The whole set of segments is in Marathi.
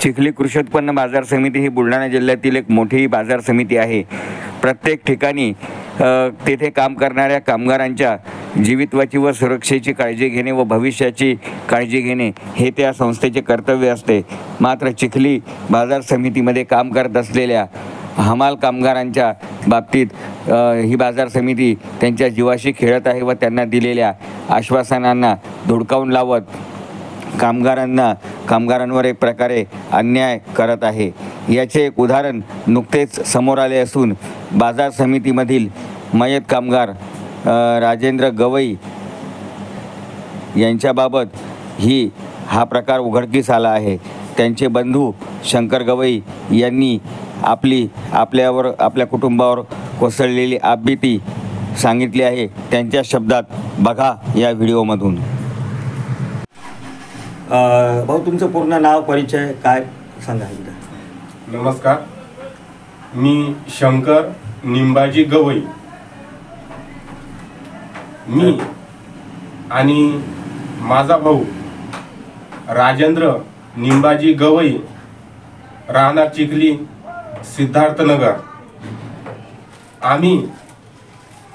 चिखली कृषी उत्पन्न बाजार समिती ही बुलढाणा जिल्ह्यातील एक मोठी बाजार समिती आहे. प्रत्येक ठिकाणी तेथे काम करणाऱ्या कामगारांच्या जीवितवाची व सुरक्षेची काळजी घेणे व भविष्याची काळजी घेणे हे त्या संस्थेचे कर्तव्य असते. मात्र चिखली बाजार समितीमध्ये काम करत असलेल्या हमाल कामगारांच्या बाबतीत ही बाजार समिती त्यांच्या जीवाशी खेळत आहे व त्यांना दिलेल्या आश्वासनांना धुडकावून लावत कामगारांवर एक प्रकारे अन्याय करत आहे. याचे एक उदाहरण नुकतेच समोर आले असून बाजार समितीमधील मयत कामगार राजेंद्र गवई यांच्याबाबत हा प्रकार उघडकीस आला आहे. त्यांचे बंधू शंकर गवई यांनी आपल्या कुटुंबावर कोसळलेली आपबीती सांगितली आहे. त्यांच्या शब्दात बघा या व्हिडिओमधून. भाऊ, तुमचं पूर्ण नाव, परिचय काय सांगा एकदा. नमस्कार, मी शंकर निंबाजी गवई. मी आणि माझा भाऊ राजेंद्र निंबाजी गवई, राहणार चिखली, सिद्धार्थनगर. आम्ही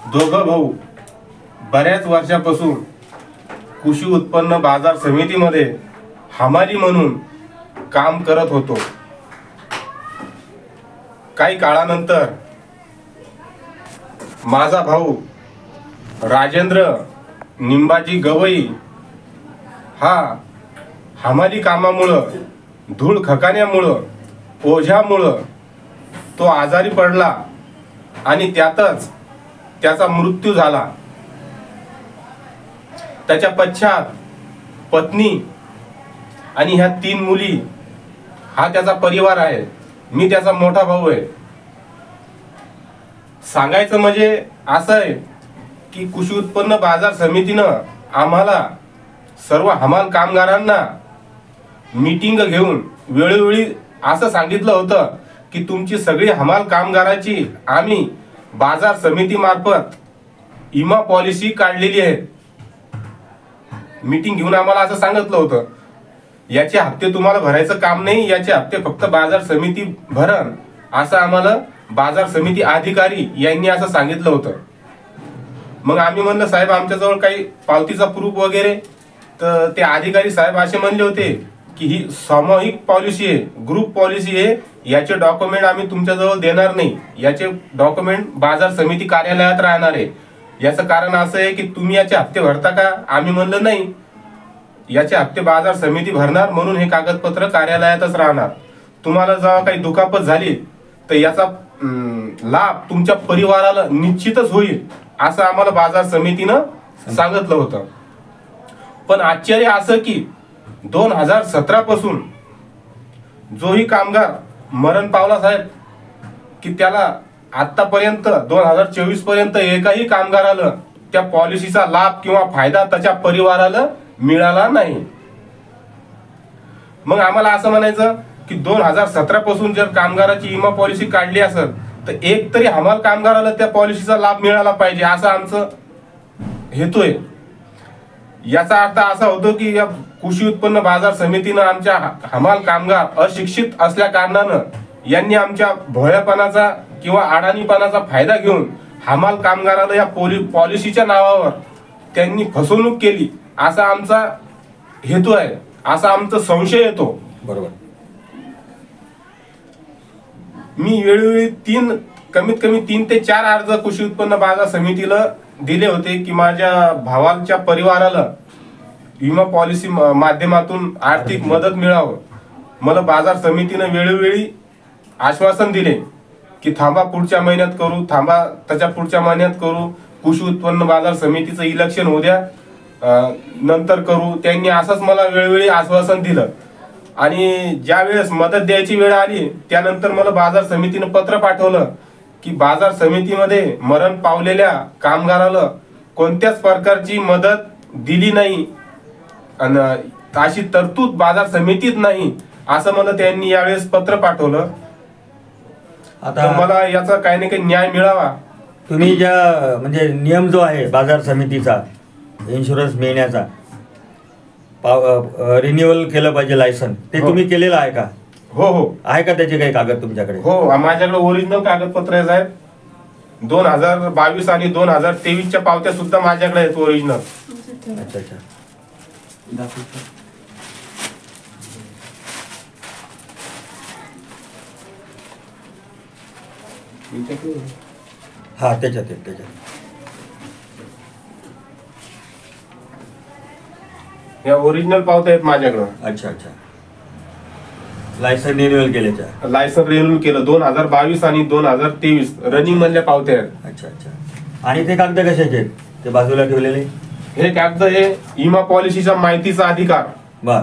दोघं भाऊ बऱ्याच वर्षापासून कृषी उत्पन्न बाजार समितीमध्ये हमाली म्हणून काम करत होतो. काही काळानंतर माझा भाऊ राजेंद्र निंबाजी गवई हा हमाली कामामुळं, धूळ खकाण्यामुळं, ओझ्यामुळं तो आजारी पडला आणि त्यातच त्याचा मृत्यू झाला. त्याच्या पश्चात पत्नी आणि ह्या 3 मुली हा त्याचा परिवार आहे. मी त्याचा मोठा भाऊ आहे. सांगायचं म्हणजे असं आहे की कृषी उत्पन्न बाजार समितीनं आम्हाला सर्व हमाल कामगारांना मीटिंग घेऊन वेळोवेळी असं सांगितलं होतं की तुमची सगळी हमाल कामगाराची आम्ही बाजार समितीमार्फत विमा पॉलिसी काढलेली आहे. मीटिंग घेऊन आम्हाला असं सांगितलं होतं, याचे हप्ते तुम्हाला भरायचं काम नाही, याचे हप्ते फक्त बाजार समिती भरण, असं आम्हाला बाजार समिती अधिकारी यांनी असं सांगितलं होतं. मग आम्ही म्हणलं, साहेब आमच्याजवळ काही पावतीचा प्रूफ वगैरे. तर ते अधिकारी साहेब असे म्हणले होते की ही सामूहिक पॉलिसी आहे, ग्रुप पॉलिसी आहे, याचे डॉक्युमेंट आम्ही तुमच्याजवळ देणार नाही, याचे डॉक्युमेंट बाजार समिती कार्यालयात राहणार आहे. याचं कारण असं आहे की तुम्ही याचे हप्ते भरता का. आम्ही म्हणलं नाही, याचे हप्ते बाजार समिती भरणार, म्हणून हे कागदपत्र कार्यालयातच राहणार. तुम्हाला जेव्हा काही दुखापत झाली तर याचा लाभ तुमच्या परिवाराला निश्चितच होईल, असं आम्हाला बाजार समितीनं सांगितलं होतं. पण आश्चर्य असं की 2017 पासून जोही कामगार मरण पावला साहेब, की त्याला आतापर्यंत 2024 पर्यंत एकाही कामगाराला त्या पॉलिसीचा लाभ किंवा फायदा त्याच्या परिवाराला मिळाला नाही. मग आम्हाला असं म्हणायचं की 2017 पासून जर कामगाराची विमा पॉलिसी काढली असेल तर एक तरी हमाल कामगाराला त्या पॉलिसीचा लाभ मिळाला पाहिजे, असं आमचं हेतू आहे. याचा अर्थ असा होतो की या कृषी उत्पन्न बाजार समितीनं आमच्या हमाल कामगार अशिक्षित असल्या कारणानं यांनी आमच्या भोळ्यापणाचा किंवा अडाणीपणाचा फायदा घेऊन हमाल कामगाराला या पॉलिसीच्या नावावर त्यांनी फसवणूक केली, असा आमचा हेतू आहे, असा आमचा संशय येतो. बरोबर. मी वेळोवेळी कमीत कमी 3 ते 4 अर्ज कृषी उत्पन्न बाजार समितीला दिले होते की माझ्या भावाच्या परिवाराला विमा पॉलिसी माध्यमातून आर्थिक मदत मिळावं. मला बाजार समितीनं वेळोवेळी आश्वासन दिले की थांबा, पुढच्या महिन्यात करू, थांबा त्याच्या पुढच्या महिन्यात करू, कृषी उत्पन्न बाजार समितीचं इलेक्शन होऊ द्या, नंतर करू. त्यांनी असंच मला वेळोवेळी आश्वासन दिलं. आणि ज्या वेळेस मदत द्यायची वेळ आली त्यानंतर मला बाजार समितीनं पत्र पाठवलं की बाजार समितीमध्ये मरण पावलेल्या कामगाराला कोणत्याच प्रकारची मदत दिली नाही आणि अशी तरतूद बाजार समितीत नाही, असं मला त्यांनी यावेळेस पत्र पाठवलं. आता मला याचा काही ना काही न्याय मिळावा. तुम्ही ज्या म्हणजे नियम जो आहे बाजार समितीचा इन्शुरन्स मिळण्याचा, रिन्युअल केलं पाहिजे लायसन, ते तुम्ही केलेलं आहे का? हो हो आहे का त्याचे काही कागद तुमच्याकडे? हो, माझ्याकडे ओरिजिनल कागदपत्र आहे साहेब. 2022 आणि 2023च्या पावत्या सुद्धा माझ्याकडे आहेत ओरिजिनल. अच्छा अच्छा. हा त्याच्यात आहे, त्याच्यात. या ओरिजिनल पावत्या आहेत माझ्याकडं. अच्छा अच्छा. लायसन रिन्युअल केल्याच्या. लायसन रिन्यू केलं 2022 आणि 2023 रनिंग मधल्या पावत्या आहेत. अच्छा अच्छा. आणि ते कागद कशाचे आहेत ते बाजूला ठेवलेले? हे कागद हे विमा पॉलिसीच्या माहितीचा अधिकार. बर.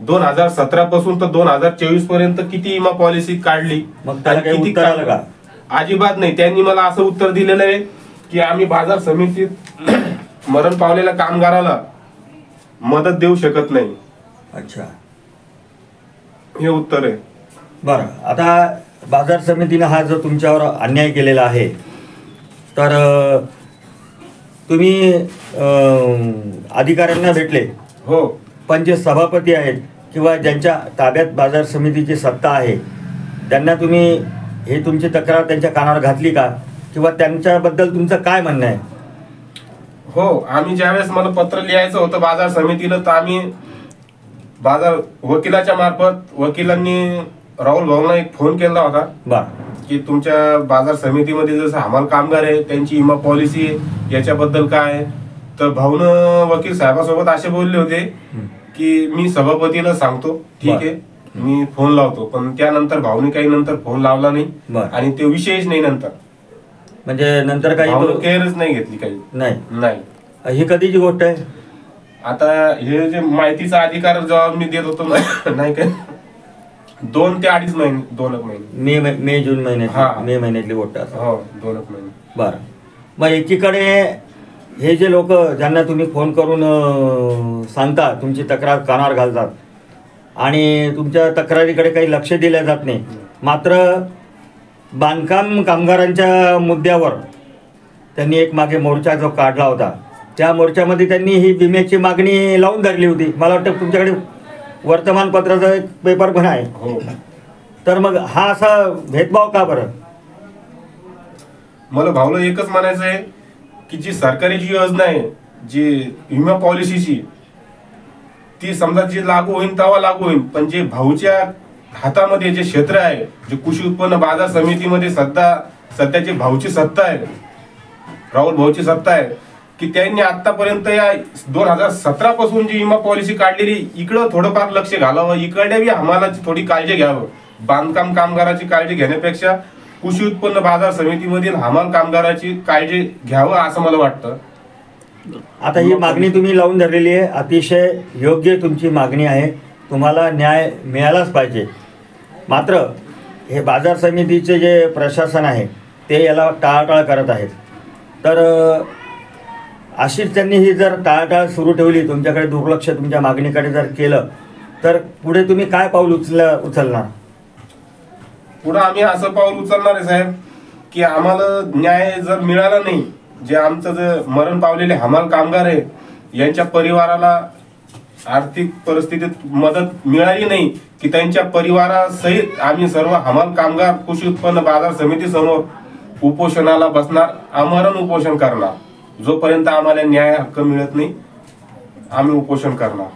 2017 पासून तर 2024 पर्यंत किती विमा पॉलिसी काढली, मग त्याला आणि काही किती उत्तर आलं का? अजिबात नाही. त्यांनी मला असं उत्तर दिलेलं आहे की आम्ही बाजार समितीत मरण पावलेल्या कामगाराला मदत देऊ शकत नाही. अच्छा. हे उत्तर आहे. बरं, आता बाजार समितीनं हा जो तुमच्यावर अन्याय केलेला आहे, तर तुम्ही अधिकाऱ्यांना भेटले, हो पण जे सभापती आहेत किंवा ज्यांच्या ताब्यात बाजार समितीची सत्ता आहे त्यांना तुम्ही हे तुमची तक्रार त्यांच्या कानावर घातली का, किंवा त्यांच्याबद्दल तुमचं काय म्हणणं आहे? हो, आम्ही ज्यावेळेस मला पत्र लिहायचं होतं बाजार समितीला, तर आम्ही बाजार वकिलाच्या मार्फत वकिलांनी राहुल भाऊंना एक फोन केला होता बरं. की तुमच्या बाजार समितीमध्ये जसं हमाल कामगार आहे त्यांची विमा पॉलिसी याच्याबद्दल काय आहे. तर भाऊनं वकील साहेबासोबत असे बोलले होते की मी सभापतीला सांगतो, ठीक आहे मी फोन लावतो. पण त्यानंतर भाऊने काही नंतर फोन लावला नाही बरं. आणि ते विषयच नाही. नंतर म्हणजे नंतर काही भाऊनं केअरच नाही घेतली काही. नाही. नाही, ही कधीची गोष्ट आहे? आता हे जे माहितीचा अधिकार जेव्हा मी देत होतो नाही काय 2 ते 2.5 महिने, 2 महिने. मे जून हा. महिन्यात, मे महिन्यातली गोष्ट असं. हो, 2 महिने. बरं. मग एकीकडे हे जे लोक ज्यांना तुम्ही फोन करून सांगता, तुमची तक्रार कानावर घालतात आणि तुमच्या तक्रारीकडे काही लक्ष दिलं जात नाही, मात्र बांधकाम कामगारांच्या मुद्द्यावर त्यांनी एक मागे मोर्चा जो काढला होता, त्या मोर्चामध्ये त्यांनी ही विम्याची मागणी लावून धरली होती. मला वाटतं तुमच्याकडे वर्तमानपत्राचा एक पेपर पण आहे. हो, तर मग हा असा भेदभाव का बरं? मला भाऊला एकच म्हणायचं आहे की जी सरकारी जी योजना आहे जी विमा पॉलिसीची, ती समजा जी लागू होईल तेव्हा लागू होईल, पण जे भाऊच्या हातामध्ये जे क्षेत्र आहे, जे कृषी उत्पन्न बाजार समितीमध्ये सध्याची भाऊची सत्ता आहे, राहुल भाऊची सत्ता आहे, की त्यांनी आतापर्यंत या 2017 पासून जी विमा पॉलिसी काढलेली इकडं थोडंफार लक्ष घालावं, इकडे बी आम्हाला थोडी काळजी घ्यावं. बांधकाम कामगाराची काळजी घेण्यापेक्षा कृषी उत्पन्न बाजार समितीमधील हमाल कामगाराची काळजी घ्यावं असं मला वाटतं. आता ही मागणी तुम्ही लावून धरलेली आहे, अतिशय योग्य तुमची मागणी आहे, तुम्हाला न्याय मिळालाच पाहिजे. मात्र हे बाजार समितीचे जे प्रशासन आहे ते याला टाळाटाळ करत आहेत. तर अशीच त्यांनी ही जर टाळाटाळ सुरू ठेवली, तुमच्याकडे दुर्लक्ष तुमच्या मागणीकडे जर केलं, तर पुढे तुम्ही काय पाऊल उचलणार? पुढे आम्ही असं पाऊल उचलणार आहे साहेब की आम्हाला न्याय जर मिळाला नाही, जे आमचं जे मरण पावलेले हमाल कामगार आहे यांच्या परिवाराला आर्थिक परिस्थितीत मदत मिळाली नाही, की त्यांच्या परिवारासहित आम्ही सर्व हमाल कामगार कृषी उत्पन्न बाजार समिती समोर उपोषणाला बसणार, आमरण उपोषण करणार. जोपर्यंत आम्हाला न्याय हक्क मिळत नाही आम्ही उपोषण करणार.